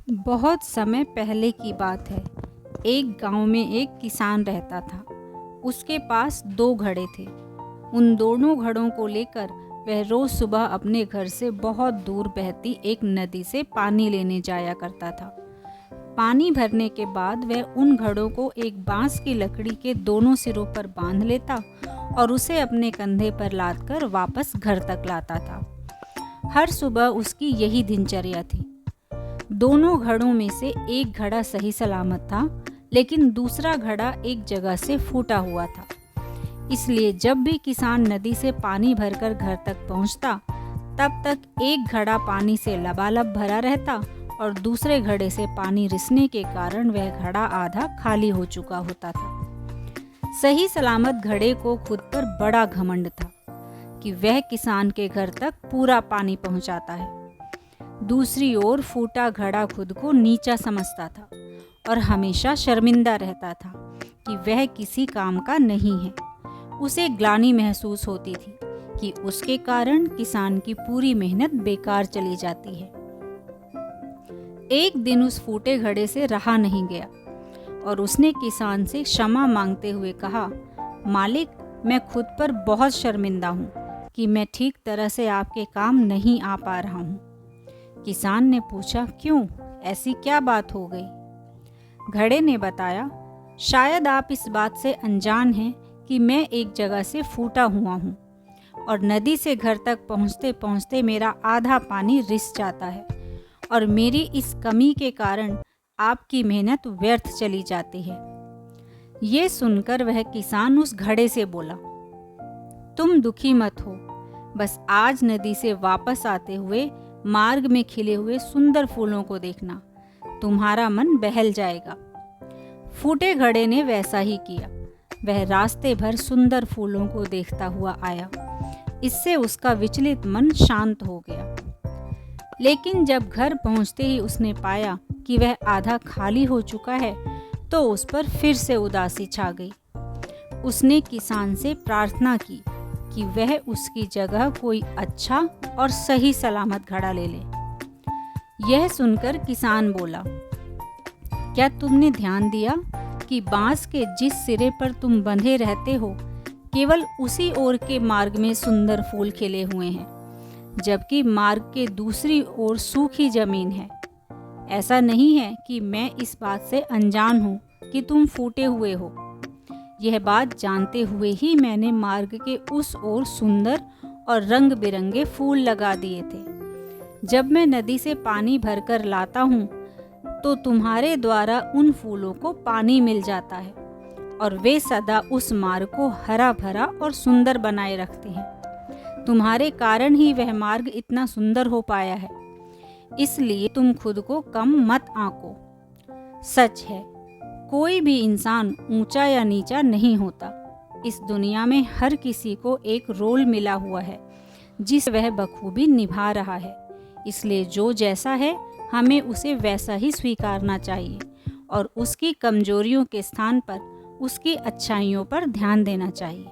बहुत समय पहले की बात है। एक गांव में एक किसान रहता था। उसके पास 2 घड़े थे। उन दोनों घड़ों को लेकर वह रोज सुबह अपने घर से बहुत दूर बहती एक नदी से पानी लेने जाया करता था। पानी भरने के बाद वह उन घड़ों को एक बांस की लकड़ी के दोनों सिरों पर बांध लेता और उसे अपने कंधे पर लादकर वापस घर तक लाता था। हर सुबह उसकी यही दिनचर्या थी। दोनों घड़ों में से एक घड़ा सही सलामत था, लेकिन दूसरा घड़ा एक जगह से फूटा हुआ था। इसलिए जब भी किसान नदी से पानी भरकर घर तक पहुंचता, तब तक एक घड़ा पानी से लबालब भरा रहता और दूसरे घड़े से पानी रिसने के कारण वह घड़ा आधा खाली हो चुका होता था। सही सलामत घड़े को खुद पर बड़ा घमंड था कि वह किसान के घर तक पूरा पानी पहुंचाता है। दूसरी ओर फूटा घड़ा खुद को नीचा समझता था और हमेशा शर्मिंदा रहता था कि वह किसी काम का नहीं है। उसे ग्लानि महसूस होती थी कि उसके कारण किसान की पूरी मेहनत बेकार चली जाती है। एक दिन उस फूटे घड़े से रहा नहीं गया और उसने किसान से क्षमा मांगते हुए कहा, मालिक, मैं खुद पर बहुत शर्मिंदा हूँ कि मैं ठीक तरह से आपके काम नहीं आ पा रहा हूँ। किसान ने पूछा, क्यों, ऐसी क्या बात हो गई? घड़े ने बताया, शायद आप इस बात से अनजान हैं कि मैं एक जगह से फूटा हुआ हूँ और नदी से घर तक पहुँचते पहुँचते मेरा आधा पानी रिस जाता है और मेरी इस कमी के कारण आपकी मेहनत व्यर्थ चली जाती है। ये सुनकर वह किसान उस घड़े से बोला, तुम दुखी मत हो, बस आज नदी से वापस आते हुए मार्ग में खिले हुए सुंदर फूलों को देखना, तुम्हारा मन बहल जाएगा। फूटे घड़े ने वैसा ही किया। वह रास्ते भर सुंदर फूलों को देखता हुआ आया। इससे उसका विचलित मन शांत हो गया। लेकिन जब घर पहुंचते ही उसने पाया कि वह आधा खाली हो चुका है, तो उस पर फिर से उदासी छा गई। उसने किसान से प्रार्थना की कि वह उसकी जगह कोई अच्छा और सही सलामत घड़ा ले ले। यह सुनकर किसान बोला, क्या तुमने ध्यान दिया कि बांस के जिस सिरे पर तुम बंधे रहते हो, केवल उसी ओर के मार्ग में सुंदर फूल खिले हुए हैं, जबकि मार्ग के दूसरी ओर सूखी जमीन है। ऐसा नहीं है कि मैं इस बात से अनजान हूँ कि तुम फूटे हुए हो। यह बात जानते हुए ही मैंने मार्ग के उस ओर सुंदर और रंग बिरंगे फूल लगा दिए थे। जब मैं नदी से पानी भरकर लाता हूँ, तो तुम्हारे द्वारा उन फूलों को पानी मिल जाता है और वे सदा उस मार्ग को हरा भरा और सुंदर बनाए रखते हैं। तुम्हारे कारण ही वह मार्ग इतना सुंदर हो पाया है, इसलिए तुम खुद को कम मत आंको। सच है, कोई भी इंसान ऊंचा या नीचा नहीं होता। इस दुनिया में हर किसी को एक रोल मिला हुआ है जिसे वह बखूबी निभा रहा है। इसलिए जो जैसा है, हमें उसे वैसा ही स्वीकारना चाहिए और उसकी कमजोरियों के स्थान पर उसकी अच्छाइयों पर ध्यान देना चाहिए।